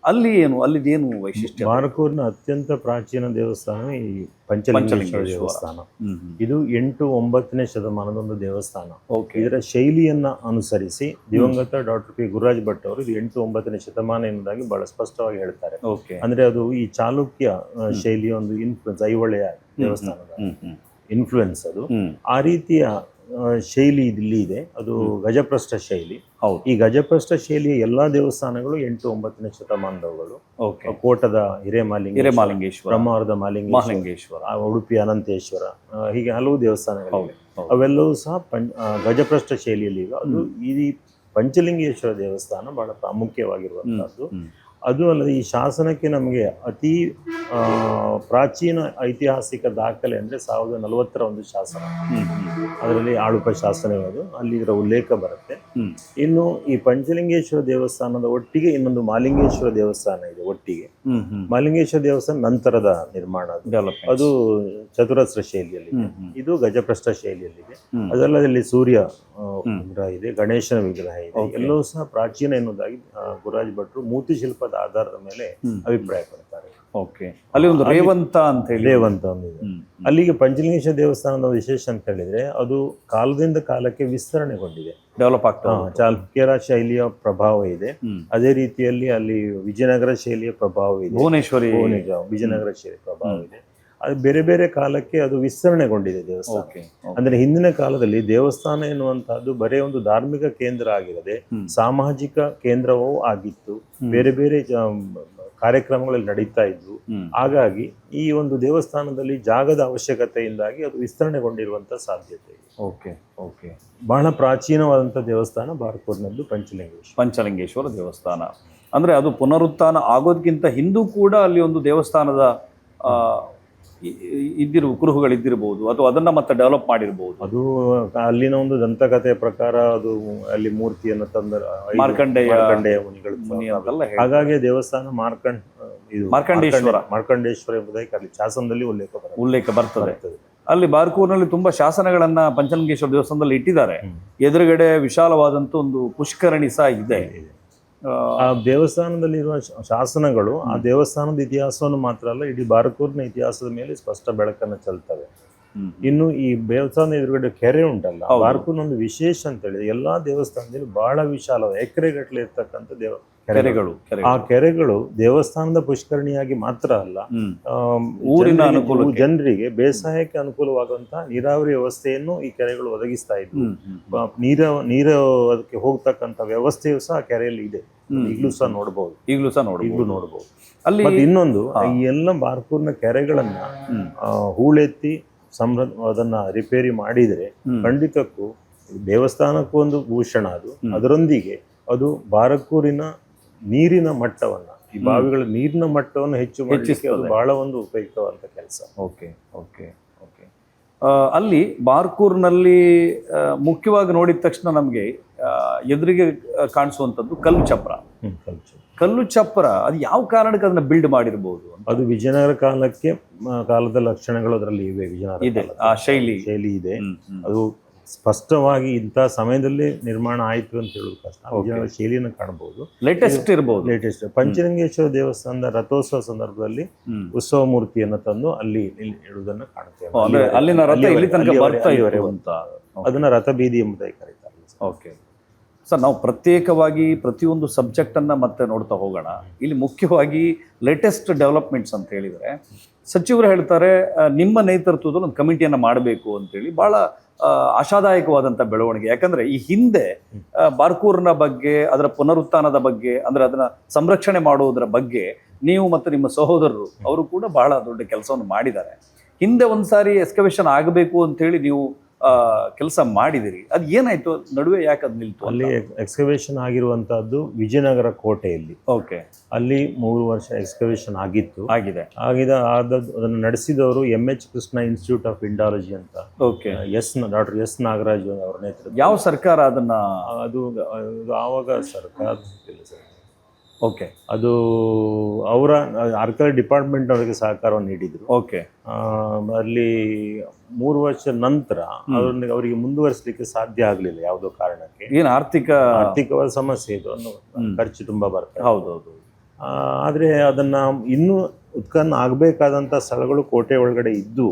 Speaker 2: ಅಲ್ಲಿದೇನು ವೈಶಿಷ್ಟ್ಯ?
Speaker 1: ಬಾರ್ಕೂರ್ನ ಅತ್ಯಂತ ಪ್ರಾಚೀನ ದೇವಸ್ಥಾನ ಈ ಪಂಚಲಿಂಗೇಶ್ವರ ದೇವಸ್ಥಾನ. ಇದು 8-9ನೇ ಶತಮಾನದ ಒಂದು ದೇವಸ್ಥಾನ. ಇದರ ಶೈಲಿಯನ್ನ ಅನುಸರಿಸಿ ದಿವಂಗತ ಡಾಕ್ಟರ್ P. ಗುರುರಾಜ್ ಭಟ್ ಅವರು ಇದು 8-9ನೇ ಶತಮಾನ ಎನ್ನುವುದಾಗಿ ಬಹಳ ಸ್ಪಷ್ಟವಾಗಿ ಹೇಳ್ತಾರೆ. ಅಂದ್ರೆ ಅದು ಈ ಚಾಲುಕ್ಯ ಶೈಲಿಯ ಒಂದು ಇನ್ಫ್ಲುಯೆನ್ಸ್, ಐಹೊಳೆಯ ದೇವಸ್ಥಾನದ ಇನ್ಫ್ಲುಯೆನ್ಸ್ ಅದು. ಆ ರೀತಿಯ ಶೈಲಿ ಇಲ್ಲಿ ಇದೆ, ಅದು ಗಜಪ್ರಸ್ಥ ಶೈಲಿ.
Speaker 2: ಹೌದು.
Speaker 1: ಈ ಗಜಪ್ರಸ್ಥ ಶೈಲಿಯ ಎಲ್ಲಾ ದೇವಸ್ಥಾನಗಳು 8-9ನೇ ಶತಮಾನದವುಗಳು.
Speaker 2: ಓಕೆ.
Speaker 1: ಕೋಟದ ಹಿರೇಮಾಲಿಂಗೇಶ್ವರ,
Speaker 2: ಹಿರೇಮಾಲಿಂಗೇಶ್ವರ,
Speaker 1: ಬ್ರಹ್ಮಾವರದ ಮಾಲಿಂಗೇಶ್ವರ, ಉಡುಪಿ ಅನಂತೇಶ್ವರ, ಹೀಗೆ ಹಲವು ದೇವಸ್ಥಾನಗಳಿವೆ. ಅವೆಲ್ಲವೂ ಸಹ ಗಜಪ್ರಸ್ಥ ಶೈಲಿಯಲ್ಲಿ ಇವೆ. ಅದು ಈ ಪಂಚಲಿಂಗೇಶ್ವರ ದೇವಸ್ಥಾನ ಬಹಳ ಪ್ರಾಮುಖ್ಯವಾಗಿರುವಂತಹದ್ದು. ಅದು ಅಲ್ಲದೆ ಈ ಶಾಸನಕ್ಕೆ ನಮಗೆ ಅತಿ ಪ್ರಾಚೀನ ಐತಿಹಾಸಿಕ ದಾಖಲೆ ಅಂದರೆ 1040ರ ಒಂದು ಶಾಸನ. ಅದರಲ್ಲಿ ಆಳುಪ ಶಾಸನ ಅದು, ಅಲ್ಲಿ ಇದರ ಉಲ್ಲೇಖ ಬರುತ್ತೆ. ಇನ್ನು ಈ ಪಂಚಲಿಂಗೇಶ್ವರ ದೇವಸ್ಥಾನದ ಒಟ್ಟಿಗೆ ಇನ್ನೊಂದು ಮಾಲಿಂಗೇಶ್ವರ ದೇವಸ್ಥಾನ ಇದೆ ಒಟ್ಟಿಗೆ. ಮಾಲಿಂಗೇಶ್ವರ ದೇವಸ್ಥಾನ ನಂತರದ ನಿರ್ಮಾಣ, ಅದು ಚತುರಸ್ರ ಶೈಲಿಯಲ್ಲಿದೆ. ಇದು ಗಜಪ್ರಸ್ಥ ಶೈಲಿಯಲ್ಲಿದೆ. ಅದಲ್ಲದೆ ಇಲ್ಲಿ ಸೂರ್ಯ ವಿಗ್ರಹ ಇದೆ, ಗಣೇಶನ ವಿಗ್ರಹ ಇದೆ. ಎಲ್ಲವೂ ಸಹ ಪ್ರಾಚೀನ ಎನ್ನುವುದಾಗಿ ಗುರುರಾಜ್ ಭಟ್ರು ಮೂರ್ತಿ ಶಿಲ್ಪದ ಆಧಾರದ ಮೇಲೆ ಅಭಿಪ್ರಾಯ ಪಡ್ತಾರೆ.
Speaker 2: ಓಕೆ. ಅಲ್ಲಿ ಒಂದು ರೇವಂತ ಅಂತ ಹೇಳಿ,
Speaker 1: ರೇವಂತ ಒಂದಿದೆ. ಅಲ್ಲಿಗೆ ಪಂಚಲಿಂಗೇಶ್ವರ ದೇವಸ್ಥಾನದ ವಿಶೇಷ ಅಂತ ಹೇಳಿದ್ರೆ ಅದು ಕಾಲದಿಂದ ಕಾಲಕ್ಕೆ ವಿಸ್ತರಣೆಗೊಂಡಿದೆ,
Speaker 2: ಡೆವಲಪ್ ಆಗ್ತಾ.
Speaker 1: ಚಾಲುಕ್ಯರ ಶೈಲಿಯ ಪ್ರಭಾವ ಇದೆ. ಅದೇ ರೀತಿಯಲ್ಲಿ ಅಲ್ಲಿ ವಿಜಯನಗರ ಶೈಲಿಯ ಪ್ರಭಾವ ಇದೆ,
Speaker 2: ಭುವನೇಶ್ವರಿ
Speaker 1: ವಿಜಯನಗರ ಶೈಲಿಯ ಪ್ರಭಾವ ಇದೆ. ಅದು ಬೇರೆ ಬೇರೆ ಕಾಲಕ್ಕೆ ಅದು ವಿಸ್ತರಣೆಗೊಂಡಿದೆ ದೇವಸ್ಥಾನ. ಅಂದ್ರೆ ಹಿಂದಿನ ಕಾಲದಲ್ಲಿ ದೇವಸ್ಥಾನ ಎನ್ನುವಂತಹದ್ದು ಬರೇ ಒಂದು ಧಾರ್ಮಿಕ ಕೇಂದ್ರ ಆಗಿರದೆ ಸಾಮಾಜಿಕ ಕೇಂದ್ರವೂ ಆಗಿತ್ತು. ಬೇರೆ ಬೇರೆ ಕಾರ್ಯಕ್ರಮಗಳಲ್ಲಿ ನಡೀತಾ ಇದ್ವು. ಹಾಗಾಗಿ ಈ ಒಂದು ದೇವಸ್ಥಾನದಲ್ಲಿ ಜಾಗದ ಅವಶ್ಯಕತೆಯಿಂದಾಗಿ ಅದು ವಿಸ್ತರಣೆಗೊಂಡಿರುವಂತ ಸಾಧ್ಯತೆ ಇದೆ.
Speaker 2: Okay okay.
Speaker 1: ಬಹಳ ಪ್ರಾಚೀನವಾದಂಥ ದೇವಸ್ಥಾನ ಬಾರ್ಕೂರ್ನದ್ದು
Speaker 2: ಪಂಚಲಿಂಗೇಶ್ವರ ದೇವಸ್ಥಾನ. ಅಂದ್ರೆ ಅದು ಪುನರುತ್ಥಾನ ಆಗೋದಕ್ಕಿಂತ ಹಿಂದೂ ಕೂಡ ಅಲ್ಲಿ ಒಂದು ದೇವಸ್ಥಾನದ ಕುರುಹುಗಳಿದ್ದಿರಬಹುದು, ಅಥವಾ ಅದನ್ನ ಮತ್ತೆ ಡೆವಲಪ್ ಮಾಡಿರಬಹುದು.
Speaker 1: ಅದು ಅಲ್ಲಿನ ಒಂದು ದಂತಕಥೆಯ ಪ್ರಕಾರ ಅದು ಅಲ್ಲಿ ಮೂರ್ತಿಯನ್ನು ತಂದ
Speaker 2: ಮಾರ್ಕಂಡೇಯ
Speaker 1: ಮುನಿಗಳು. ಹಾಗಾಗಿ ದೇವಸ್ಥಾನ ಮಾರ್ಕಂಡೇಶ್ವರ ಎಂಬುದಾಗಿ ಅಲ್ಲಿ ಶಾಸನದಲ್ಲಿ
Speaker 2: ಉಲ್ಲೇಖ ಬರ್ತದೆ. ಅಲ್ಲಿ ಬಾರ್ಕೂರ್ನಲ್ಲಿ ತುಂಬಾ ಶಾಸನಗಳನ್ನ ಪಂಚಲಿಂಗೇಶ್ವರ ದೇವಸ್ಥಾನದಲ್ಲಿ ಇಟ್ಟಿದ್ದಾರೆ. ಎದುರುಗಡೆ ವಿಶಾಲವಾದಂತ ಒಂದು ಪುಷ್ಕರಣಿ ಸಹ ಇದೆ.
Speaker 1: ಆ ದೇವಸ್ಥಾನದಲ್ಲಿರುವ ಶಾಸನಗಳು ಆ ದೇವಸ್ಥಾನದ ಇತಿಹಾಸವನ್ನು ಮಾತ್ರ ಅಲ್ಲ, ಇಡೀ ಬಾರ್ಕೂರ್ನ ಇತಿಹಾಸದ ಮೇಲೆ ಸ್ಪಷ್ಟ ಬೆಳಕನ್ನು ಚೆಲ್ತವೆ. ಇನ್ನು ಈ ದೇವಸ್ಥಾನದ ಎದುರುಗಡೆ ಕೆರೆ ಉಂಟಲ್ಲ, ಬಾರ್ಕೂರ್ನ ಒಂದು ವಿಶೇಷ ಅಂತ ಹೇಳಿದ್ರೆ ಎಲ್ಲಾ ದೇವಸ್ಥಾನದಲ್ಲಿ ಬಹಳ ವಿಶಾಲ ಎಕರೆಗಟ್ಟಲೆ ಇರ್ತಕ್ಕಂಥ ಕೆರೆಗಳು. ಆ ಕೆರೆಗಳು ದೇವಸ್ಥಾನದ ಪುಷ್ಕರಣಿಯಾಗಿ ಮಾತ್ರ ಅಲ್ಲ, ಊರಿನ ಜನರಿಗೆ ಬೇಸಾಯಕ್ಕೆ ಅನುಕೂಲವಾಗುವಂತಹ ನೀರಾವರಿ ವ್ಯವಸ್ಥೆಯನ್ನು ಈ ಕೆರೆಗಳು ಒದಗಿಸ್ತಾ ಇದ್ವು. ನೀರು ಅದಕ್ಕೆ ಹೋಗ್ತಕ್ಕಂಥ ವ್ಯವಸ್ಥೆಯು ಸಹ ಕೆರೆಯಲ್ಲಿ ಇದೆ, ಈಗಲೂ ಸಹ ನೋಡಬಹುದು. ಅಲ್ಲಿ ಇನ್ನೊಂದು, ಈ ಎಲ್ಲ ಬಾರ್ಕೂರ್ನ ಕೆರೆಗಳನ್ನ ಹೂಳೆತ್ತಿ ಅದನ್ನ ರಿಪೇರಿ ಮಾಡಿದ್ರೆ ಖಂಡಿತಕ್ಕೂ ದೇವಸ್ಥಾನಕ್ಕೂ ಒಂದು ಭೂಷಣ. ಅದರೊಂದಿಗೆ ಅದು ಬಾರ್ಕೂರಿನ ನೀರಿನ ಮಟ್ಟವನ್ನ, ಈ ಬಾವಿಗಳ ನೀರಿನ ಮಟ್ಟವನ್ನು ಹೆಚ್ಚು ಮಾಡಲಿಕ್ಕೆ ಅದು ಬಹಳ ಒಂದು ಉಪಯುಕ್ತವಾದ ಕೆಲಸ.
Speaker 2: Okay okay okay. ಅಲ್ಲಿ ಬಾರ್ಕೂರ್ನಲ್ಲಿ ಮುಖ್ಯವಾಗಿ ನೋಡಿದ ತಕ್ಷಣ ನಮಗೆ ಎದುರಿಗೆ ಕಾಣಿಸುವಂಥದ್ದು ಕಲ್ಲು ಚಪ್ರ. ಅದು ಯಾವ ಕಾರಣಕ್ಕೆ ಅದನ್ನ ಬಿಲ್ಡ್ ಮಾಡಿರಬಹುದು?
Speaker 1: ಅದು ವಿಜಯನಗರ ಕಾಲದ ಲಕ್ಷಣಗಳು ಅದರಲ್ಲಿ ಇವೆ.
Speaker 2: ವಿಜಯನಗರ ಆ ಶೈಲಿ ಇದೆ.
Speaker 1: ಅದು ಸ್ಪಷ್ಟವಾಗಿ ಇಂಥ ಸಮಯದಲ್ಲಿ ನಿರ್ಮಾಣ ಆಯಿತು ಅಂತ ಹೇಳೋದು ಕಷ್ಟ. ವಿಜಯನಗರ ಶೈಲಿಯನ್ನು ಕಾಣಬಹುದು. ಲೇಟೆಸ್ಟ್ ಪಂಚಲಿಂಗೇಶ್ವರ ದೇವಸ್ಥಾನದ ರಥೋತ್ಸವ ಸಂದರ್ಭದಲ್ಲಿ ಉತ್ಸವ ಮೂರ್ತಿಯನ್ನು ತಂದು ಅಲ್ಲಿ ಇಡುವುದನ್ನು ಕಾಣುತ್ತೇವೆ. ಅದನ್ನ ರಥಬೀದಿ ಎಂಬುದಾಗಿ ಕರೀತಾರೆ.
Speaker 2: ಓಕೆ ಸರ್, ನಾವು ಪ್ರತ್ಯೇಕವಾಗಿ ಪ್ರತಿಯೊಂದು ಸಬ್ಜೆಕ್ಟನ್ನು ಮತ್ತೆ ನೋಡ್ತಾ ಹೋಗೋಣ. ಇಲ್ಲಿ ಮುಖ್ಯವಾಗಿ ಲೇಟೆಸ್ಟ್ ಡೆವಲಪ್ಮೆಂಟ್ಸ್ ಅಂತ ಹೇಳಿದರೆ, ಸಚಿವರು ಹೇಳ್ತಾರೆ ನಿಮ್ಮ ನೇತೃತ್ವದಲ್ಲಿ ಒಂದು ಕಮಿಟಿಯನ್ನು ಮಾಡಬೇಕು ಅಂತೇಳಿ. ಭಾಳ ಆಶಾದಾಯಕವಾದಂಥ ಬೆಳವಣಿಗೆ. ಯಾಕಂದರೆ ಈ ಹಿಂದೆ ಬಾರ್ಕೂರ್ನ ಬಗ್ಗೆ, ಅದರ ಪುನರುತ್ಥಾನದ ಬಗ್ಗೆ, ಅಂದರೆ ಅದನ್ನು ಸಂರಕ್ಷಣೆ ಮಾಡುವುದರ ಬಗ್ಗೆ ನೀವು ಮತ್ತು ನಿಮ್ಮ ಸಹೋದರರು ಅವರು ಕೂಡ ಬಹಳ ದೊಡ್ಡ ಕೆಲಸವನ್ನು ಮಾಡಿದ್ದಾರೆ. ಹಿಂದೆ ಒಂದು ಸಾರಿ ಎಕ್ಸ್ಕವೇಷನ್ ಆಗಬೇಕು ಅಂತೇಳಿ ನೀವು ಕೆಲಸ ಮಾಡಿದಿರಿ. ಅದು ಏನಾಯ್ತು ನಡುವೆ, ಯಾಕೆ ಅದು ನಿಲ್ತು?
Speaker 1: ಅಲ್ಲಿ ಎಕ್ಸ್ಕವೇಷನ್ ಆಗಿರುವಂತಹದ್ದು ವಿಜಯನಗರ ಕೋಟೆಯಲ್ಲಿ.
Speaker 2: ಓಕೆ.
Speaker 1: ಅಲ್ಲಿ 3 ವರ್ಷ ಎಕ್ಸ್ಕವೇಷನ್
Speaker 2: ಆಗಿದೆ.
Speaker 1: ಅದನ್ನು ನಡೆಸಿದವರು MH Krishna institute of Indology ಅಂತ.
Speaker 2: ಓಕೆ.
Speaker 1: ಡಾಕ್ಟರ್ ಎಸ್ ನಾಗರಾಜ್ ಅವರ ನೇತೃತ್ವ.
Speaker 2: ಯಾವ ಸರ್ಕಾರ ಅದನ್ನ?
Speaker 1: ಅದು ಆವಾಗ ಸರ್ಕಾರ.
Speaker 2: ಓಕೆ.
Speaker 1: ಅದು ಅವರ ಆರ್ಕಿಯಾಲಜಿ ಡಿಪಾರ್ಟ್ಮೆಂಟ್ ಅವರಿಗೆ ಸಹಕಾರವನ್ನು ನೀಡಿದ್ರು.
Speaker 2: ಓಕೆ.
Speaker 1: ಅಲ್ಲಿ 3 ವರ್ಷ ನಂತರ ಅವರಿಗೆ ಮುಂದುವರಿಸಲಿಕ್ಕೆ ಸಾಧ್ಯ ಆಗಲಿಲ್ಲ ಯಾವುದೋ ಕಾರಣಕ್ಕೆ.
Speaker 2: ಏನು
Speaker 1: ಆರ್ಥಿಕವಾದ ಸಮಸ್ಯೆ ಇದು, ಖರ್ಚು ತುಂಬಾ ಬರ್ತದೆ.
Speaker 2: ಹೌದೌದು.
Speaker 1: ಆದ್ರೆ ಅದನ್ನ ಇನ್ನೂ ಉತ್ಖನನ ಆಗಬೇಕಾದಂಥ ಸ್ಥಳಗಳು ಕೋಟೆ ಒಳಗಡೆ ಇದ್ದು,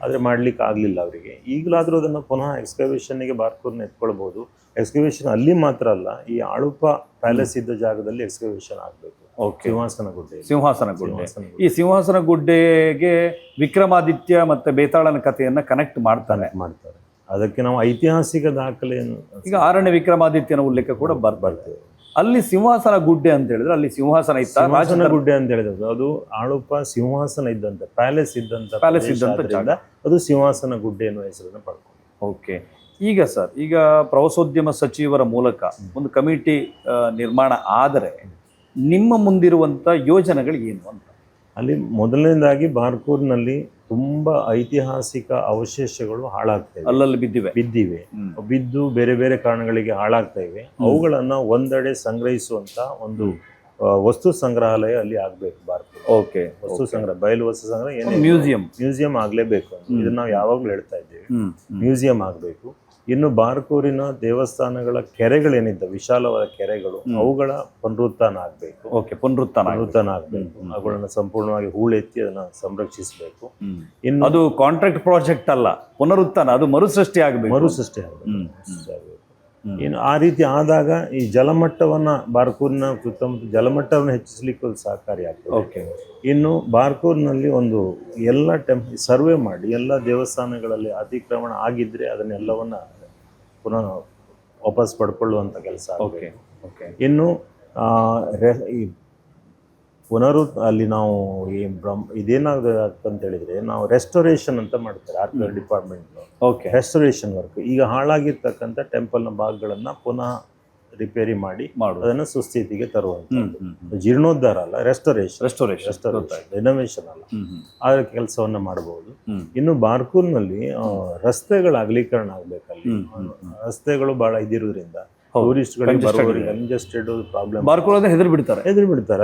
Speaker 1: ಆದರೆ ಮಾಡ್ಲಿಕ್ಕೆ ಆಗಲಿಲ್ಲ ಅವರಿಗೆ. ಈಗಲಾದರೂ ಅದನ್ನು ಪುನಃ ಎಕ್ಸ್ಕವೇಷನ್ಗೆ ಬಾರ್ಕೂರ್ನ ಎತ್ಕೊಳ್ಬಹುದು. ಎಕ್ಸ್ಕವೇಷನ್ ಅಲ್ಲಿ ಮಾತ್ರ ಅಲ್ಲ, ಈ ಆಳುಪ ಪ್ಯಾಲೇಸ್ ಇದ್ದ ಜಾಗದಲ್ಲಿ ಎಕ್ಸ್ಕವೇಷನ್ ಆಗಬೇಕು.
Speaker 2: ಸಿಂಹಾಸನ ಗುಡ್ಡೆ. ಈ ಸಿಂಹಾಸನ ಗುಡ್ಡೆಗೆ ವಿಕ್ರಮಾದಿತ್ಯ ಮತ್ತೆ ಬೇತಾಳನ ಕಥೆಯನ್ನ ಕನೆಕ್ಟ್ ಮಾಡ್ತಾರೆ.
Speaker 1: ಅದಕ್ಕೆ ನಾವು ಐತಿಹಾಸಿಕ ದಾಖಲೆಯನ್ನು
Speaker 2: ಈಗ 6ನೇ ವಿಕ್ರಮಾದಿತ್ಯನ ಉಲ್ಲೇಖ ಕೂಡ ಬರ್ತದೆ. ಅಲ್ಲಿ ಸಿಂಹಾಸನ ಗುಡ್ಡೆ ಅಂತ ಹೇಳಿದ್ರೆ ಅಲ್ಲಿ ಸಿಂಹಾಸನ ಇತ್ತ,
Speaker 1: ಸಿಂಹಾಸನ ಗುಡ್ಡೆ ಅಂತ ಹೇಳಿದ್ರು ಅದು ಆಳುಪ ಸಿಂಹಾಸನ ಇದ್ದಂತ ಪ್ಯಾಲೇಸ್ ಇದ್ದಂತ ಅದು ಸಿಂಹಾಸನ ಗುಡ್ಡೆ ಎನ್ನುವ ಹೆಸರನ್ನು ಪಡ್ಕೊಂಡು.
Speaker 2: ಓಕೆ. ಈಗ ಸರ್, ಈಗ ಪ್ರವಾಸೋದ್ಯಮ ಸಚಿವರ ಮೂಲಕ ಒಂದು ಕಮಿಟಿ ನಿರ್ಮಾಣ ಆದರೆ ನಿಮ್ಮ ಮುಂದಿರುವಂಥ ಯೋಜನೆಗಳು ಏನು ಅಂತ?
Speaker 1: ಅಲ್ಲಿ ಮೊದಲನೇದಾಗಿ ಬಾರ್ಕೂರ್ನಲ್ಲಿ ತುಂಬಾ ಐತಿಹಾಸಿಕ ಅವಶೇಷಗಳು ಹಾಳಾಗ್ತವೆ,
Speaker 2: ಅಲ್ಲಲ್ಲಿ
Speaker 1: ಬಿದ್ದು ಬೇರೆ ಬೇರೆ ಕಾರಣಗಳಿಗೆ ಹಾಳಾಗ್ತಾ ಇವೆ. ಅವುಗಳನ್ನ ಒಂದೆಡೆ ಸಂಗ್ರಹಿಸುವಂತ ಒಂದು ವಸ್ತು ಸಂಗ್ರಹಾಲಯ ಅಲ್ಲಿ ಆಗ್ಬೇಕು ಬಾರ್ಕೂರ್.
Speaker 2: ಓಕೆ.
Speaker 1: ವಸ್ತು ಸಂಗ್ರಹ, ಬಯಲು ವಸ್ತು ಸಂಗ್ರಹ, ಮ್ಯೂಸಿಯಂ ಆಗ್ಲೇಬೇಕು ಅಂತ ಇದನ್ನ ನಾವು ಯಾವಾಗ್ಲೂ ಹೇಳ್ತಾ ಇದ್ದೇವೆ. ಮ್ಯೂಸಿಯಂ ಆಗ್ಬೇಕು. ಇನ್ನು ಬಾರ್ಕೂರಿನ ದೇವಸ್ಥಾನಗಳ ಕೆರೆಗಳೇನಿದ್ದ ವಿಶಾಲವಾದ ಕೆರೆಗಳು ಅವುಗಳ ಪುನರುತ್ಥಾನ ಆಗ್ಬೇಕು. ಪುನರುತ್ಥಾನ ಆಗ್ಬೇಕು. ಅವುಗಳನ್ನ ಸಂಪೂರ್ಣವಾಗಿ ಹೂಳೆತ್ತಿ ಅದನ್ನ ಸಂರಕ್ಷಿಸಬೇಕು.
Speaker 2: ಇನ್ನು ಅದು ಕಾಂಟ್ರಾಕ್ಟ್ ಪ್ರಾಜೆಕ್ಟ್ ಅಲ್ಲ, ಪುನರುತ್ಥಾನ, ಅದು ಮರುಸೃಷ್ಟಿ ಆಗಬೇಕು.
Speaker 1: ಇನ್ನು ಆ ರೀತಿ ಆದಾಗ ಈ ಜಲಮಟ್ಟವನ್ನ ಬಾರ್ಕೂರಿನ ಸುತ್ತಮುತ್ತ ಜಲಮಟ್ಟವನ್ನು ಹೆಚ್ಚಿಸಲಿಕ್ಕೆ ಒಂದು ಸಹಕಾರಿಯಾಗ್ತದೆ. ಇನ್ನು ಬಾರ್ಕೂರ್ನಲ್ಲಿ ಒಂದು ಎಲ್ಲ ಸರ್ವೆ ಮಾಡಿ ಎಲ್ಲ ದೇವಸ್ಥಾನಗಳಲ್ಲಿ ಅತಿಕ್ರಮಣ ಆಗಿದ್ರೆ ಅದನ್ನೆಲ್ಲವನ್ನ ಪುನಃ ವಾಪಸ್ ಪಡ್ಕೊಳ್ಳುವಂತ ಕೆಲಸ. ಇನ್ನು ಈ ಅಲ್ಲಿ ನಾವು ಈ ಇದೇನಾಗುತ್ತೆ ಅಂತ ಹೇಳಿದ್ರೆ ನಾವು ರೆಸ್ಟೋರೇಷನ್ ಅಂತ ಮಾಡ್ತಾರೆ ಆರ್ಕಿಯಾಲಜಿ ಡಿಪಾರ್ಟ್ಮೆಂಟ್. Restoration work. ಈಗ ಹಾಳಾಗಿರ್ತಕ್ಕಂಥ ಟೆಂಪಲ್ನ ಭಾಗಗಳನ್ನ ಪುನಃ ರಿಪೇರಿ ಮಾಡಿ ಅದನ್ನ ಸುಸ್ಥಿತಿಗೆ ತರುವಂತ ಜೀರ್ಣೋದ್ಧಾರ ಅಲ್ಲ, ರೆಸ್ಟೋರೇಷನ್ ರಿನೋವೇಷನ್ ಅಲ್ಲ, ಆ ಕೆಲಸವನ್ನ ಮಾಡಬಹುದು. ಇನ್ನು ಬಾರ್ಕೂರ್ನಲ್ಲಿ ರಸ್ತೆಗಳ ಅಗಲೀಕರಣ ಆಗ್ಬೇಕಲ್ಲಿ. ರಸ್ತೆಗಳು ಬಹಳ ಇದಿರೋದ್ರಿಂದ ಟೂರಿಸ್ಟ್ಗಳಿಗೆ ಬರುವವರಿಗೆ ಕಂಜೆಸ್ಟೆಡ್ ಪ್ರಾಬ್ಲಮ್.
Speaker 2: ಬಾರ್ಕೂರ್ ಹೆದರಿ ಬಿಡ್ತಾರೆ.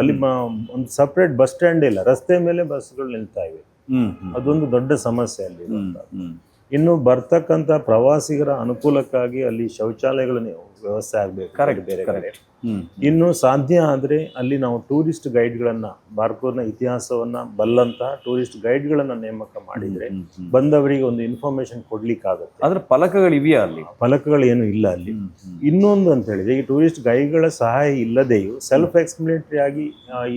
Speaker 1: ಅಲ್ಲಿ ಒಂದು ಸಪರೇಟ್ ಬಸ್ ಸ್ಟ್ಯಾಂಡ್ ಇಲ್ಲ, ರಸ್ತೆ ಮೇಲೆ ಬಸ್ಗಳು ನಿಲ್ತಾ ಇವೆ. ಅದೊಂದು ದೊಡ್ಡ ಸಮಸ್ಯೆ ಅಲ್ಲಿ. ಇನ್ನು ಬರ್ತಕ್ಕಂಥ ಪ್ರವಾಸಿಗರ ಅನುಕೂಲಕ್ಕಾಗಿ ಅಲ್ಲಿ ಶೌಚಾಲಯಗಳ ವ್ಯವಸ್ಥೆ ಆಗ್ಬೇಕು ಬೇರೆ ಕಡೆ. ಇನ್ನು ಸಾಧ್ಯ ಆದ್ರೆ ಅಲ್ಲಿ ನಾವು ಟೂರಿಸ್ಟ್ ಗೈಡ್ಗಳನ್ನ, ಬಾರ್ಕೂರ್ನ ಇತಿಹಾಸವನ್ನ ಬಲ್ಲಂತಹ ಟೂರಿಸ್ಟ್ ಗೈಡ್ಗಳನ್ನ ನೇಮಕ ಮಾಡಿದ್ರೆ ಬಂದವರಿಗೆ ಒಂದು ಇನ್ಫಾರ್ಮೇಶನ್ ಕೊಡ್ಲಿಕ್ಕಾಗುತ್ತೆ.
Speaker 2: ಆದ್ರೆ ಫಲಕಗಳಿವೆಯಾ ಅಲ್ಲಿ?
Speaker 1: ಫಲಕಗಳು ಏನು ಇಲ್ಲ ಅಲ್ಲಿ. ಇನ್ನೊಂದು ಅಂತ ಹೇಳಿದ್ರೆ ಈ ಟೂರಿಸ್ಟ್ ಗೈಡ್ಗಳ ಸಹಾಯ ಇಲ್ಲದೆಯೂ ಸೆಲ್ಫ್ ಎಕ್ಸ್ಪ್ಲನೇಟರಿ ಆಗಿ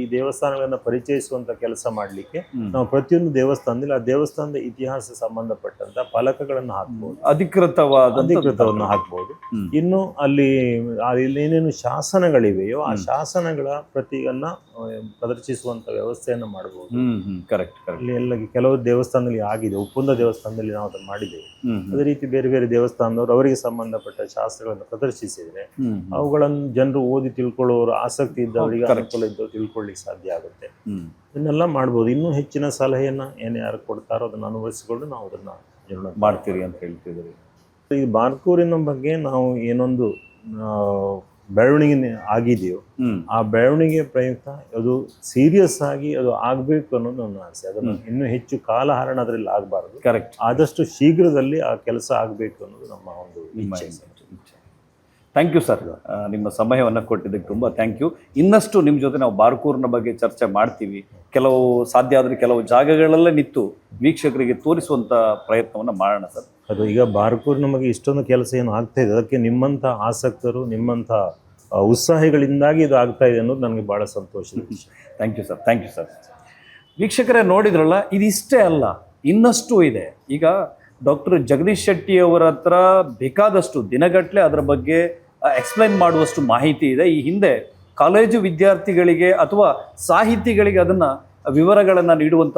Speaker 1: ಈ ದೇವಸ್ಥಾನಗಳನ್ನ ಪರಿಚಯಿಸುವಂತ ಕೆಲಸ ಮಾಡ್ಲಿಕ್ಕೆ ನಾವು ಪ್ರತಿಯೊಂದು ದೇವಸ್ಥಾನದಲ್ಲಿ ಆ ದೇವಸ್ಥಾನದ ಇತಿಹಾಸ ಸಂಬಂಧಪಟ್ಟಂತ ಫಲಕಗಳನ್ನು ಹಾಕ್ಬಹುದು, ಅಧಿಕೃತವನ್ನು ಹಾಕ್ಬಹುದು. ಇನ್ನು ಅಲ್ಲಿ ಏನೇನು ಶಾಸನಗಳಿವೆಯೋ ಆ ಶಾಸನಗಳ ಪ್ರತಿಯನ್ನ ಪ್ರದರ್ಶಿಸುವಂತ ವ್ಯವಸ್ಥೆಯನ್ನ ಮಾಡಬಹುದು. ಅಲ್ಲಿ ಎಲ್ಲ ಕೆಲವು ದೇವಸ್ಥಾನದಲ್ಲಿ ಆಗಿದೆ, ಉಪ್ಪುಂದ ದೇವಸ್ಥಾನದಲ್ಲಿ ನಾವು ಅದನ್ನು ಮಾಡಿದ್ದೇವೆ. ಅದೇ ರೀತಿ ಬೇರೆ ಬೇರೆ ದೇವಸ್ಥಾನದವರು ಅವರಿಗೆ ಸಂಬಂಧಪಟ್ಟ ಶಾಸ್ತ್ರಗಳನ್ನು ಪ್ರದರ್ಶಿಸಿದ್ರೆ ಅವುಗಳನ್ನು ಜನರು ಓದಿ ತಿಳ್ಕೊಳ್ಳೋರು, ಆಸಕ್ತಿ ಇದ್ದವರಿಗೆ, ಅನುಕೂಲ ಇದ್ದವರು ತಿಳ್ಕೊಳ್ಳಿಕ್ಕೆ ಸಾಧ್ಯ ಆಗುತ್ತೆ. ಇದನ್ನೆಲ್ಲ ಮಾಡ್ಬೋದು. ಇನ್ನೂ ಹೆಚ್ಚಿನ ಸಲಹೆಯನ್ನ ಯಾರು ಕೊಡ್ತಾರೋ ಅದನ್ನು ಅನುಭವಿಸಿಕೊಂಡು ನಾವು ಅದನ್ನ
Speaker 2: ಮಾಡ್ತೀರಿ ಅಂತ ಹೇಳ್ತಿದ್ದೀರಿ.
Speaker 1: ಈ ಬಾರ್ಕೂರಿನ ಬಗ್ಗೆ ನಾವು ಏನೊಂದು ಬೆಳವಣಿಗೆ ಆಗಿದೆಯೋ ಆ ಬೆಳವಣಿಗೆ ಪ್ರಯುಕ್ತ ಅದು ಸೀರಿಯಸ್ ಆಗಿ ಅದು ಆಗ್ಬೇಕು ಅನ್ನೋದು ನನ್ನ ಆಸೆ. ಅದನ್ನು ಇನ್ನೂ ಹೆಚ್ಚು ಕಾಲಹರಣ ಅದರಲ್ಲಿ ಆಗಬಾರ್ದು. ಆದಷ್ಟು ಶೀಘ್ರದಲ್ಲಿ ಆ ಕೆಲಸ ಆಗಬೇಕು ಅನ್ನೋದು ನಮ್ಮ ಒಂದು ಇಚ್ಛೆ.
Speaker 2: ಥ್ಯಾಂಕ್ ಯು ಸರ್, ನಿಮ್ಮ ಸಮಯವನ್ನು ಕೊಟ್ಟಿದ್ದಕ್ಕೆ ತುಂಬ ಥ್ಯಾಂಕ್ ಯು. ಇನ್ನಷ್ಟು ನಿಮ್ಮ ಜೊತೆ ನಾವು ಬಾರ್ಕೂರ್ನ ಬಗ್ಗೆ ಚರ್ಚೆ ಮಾಡ್ತೀವಿ. ಕೆಲವು ಸಾಧ್ಯ ಆದರೆ ಕೆಲವು ಜಾಗಗಳಲ್ಲೇ ನಿಂತು ವೀಕ್ಷಕರಿಗೆ ತೋರಿಸುವಂಥ ಪ್ರಯತ್ನವನ್ನು ಮಾಡೋಣ ಸರ್.
Speaker 1: ಅದು ಈಗ ಬಾರ್ಕೂರ್ ನಮಗೆ ಇಷ್ಟೊಂದು ಕೆಲಸ ಏನು ಆಗ್ತಾ ಇದೆ, ಅದಕ್ಕೆ ನಿಮ್ಮಂಥ ಆಸಕ್ತರು, ನಿಮ್ಮಂಥ ಉತ್ಸಾಹಿಗಳಿಂದಾಗಿ ಇದು ಆಗ್ತಾ ಇದೆ ಅನ್ನೋದು ನನಗೆ ಭಾಳ ಸಂತೋಷದ ವಿಷಯ.
Speaker 2: Thank you sir, thank you sir. ವೀಕ್ಷಕರೇ ನೋಡಿದ್ರಲ್ಲ, ಇದಿಷ್ಟೇ ಅಲ್ಲ, ಇನ್ನಷ್ಟು ಇದೆ. ಈಗ ಡಾಕ್ಟರ್ ಜಗದೀಶ್ ಶೆಟ್ಟಿ ಅವರ ಹತ್ರ ಬೇಕಾದಷ್ಟು ದಿನಗಟ್ಟಲೆ ಅದರ ಬಗ್ಗೆ ಎಕ್ಸ್ಪ್ಲೈನ್ ಮಾಡುವಷ್ಟು ಮಾಹಿತಿ ಇದೆ. ಈ ಹಿಂದೆ ಕಾಲೇಜು ವಿದ್ಯಾರ್ಥಿಗಳಿಗೆ ಅಥವಾ ಸಾಹಿತಿಗಳಿಗೆ ಅದನ್ನು ವಿವರಗಳನ್ನು ನೀಡುವಂಥ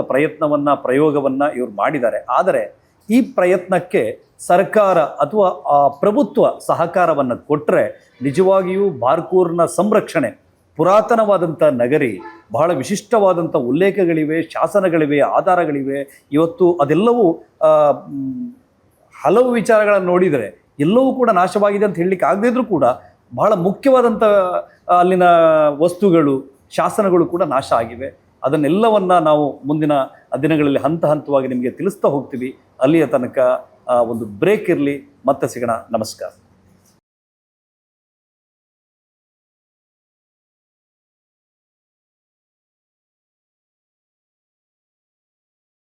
Speaker 2: ಪ್ರಯೋಗವನ್ನು ಇವರು ಮಾಡಿದ್ದಾರೆ. ಆದರೆ ಈ ಪ್ರಯತ್ನಕ್ಕೆ ಸರ್ಕಾರ ಅಥವಾ ಪ್ರಭುತ್ವ ಸಹಕಾರವನ್ನು ಕೊಟ್ಟರೆ ನಿಜವಾಗಿಯೂ ಬಾರ್ಕೂರ್ನ ಸಂರಕ್ಷಣೆ, ಪುರಾತನವಾದಂಥ ನಗರಿ, ಬಹಳ ವಿಶಿಷ್ಟವಾದಂಥ ಉಲ್ಲೇಖಗಳಿವೆ, ಶಾಸನಗಳಿವೆ, ಆಧಾರಗಳಿವೆ. ಇವತ್ತು ಅದೆಲ್ಲವೂ ಹಲವು ವಿಚಾರಗಳನ್ನು ನೋಡಿದರೆ ಎಲ್ಲವೂ ಕೂಡ ನಾಶವಾಗಿದೆ ಅಂತ ಹೇಳಲಿಕ್ಕೆ ಆಗದಿದ್ರೂ ಕೂಡ ಬಹಳ ಮುಖ್ಯವಾದಂಥ ಅಲ್ಲಿನ ವಸ್ತುಗಳು, ಶಾಸನಗಳು ಕೂಡ ನಾಶ ಆಗಿವೆ. ಅದನ್ನೆಲ್ಲವನ್ನು ನಾವು ಮುಂದಿನ ದಿನಗಳಲ್ಲಿ ಹಂತ ಹಂತವಾಗಿ ನಿಮಗೆ ತಿಳಿಸ್ತಾ ಹೋಗ್ತೀವಿ. ಅಲ್ಲಿಯ ತನಕ ಒಂದು ಬ್ರೇಕ್ ಇರಲಿ, ಮತ್ತೆ ಸಿಗೋಣ. ನಮಸ್ಕಾರ.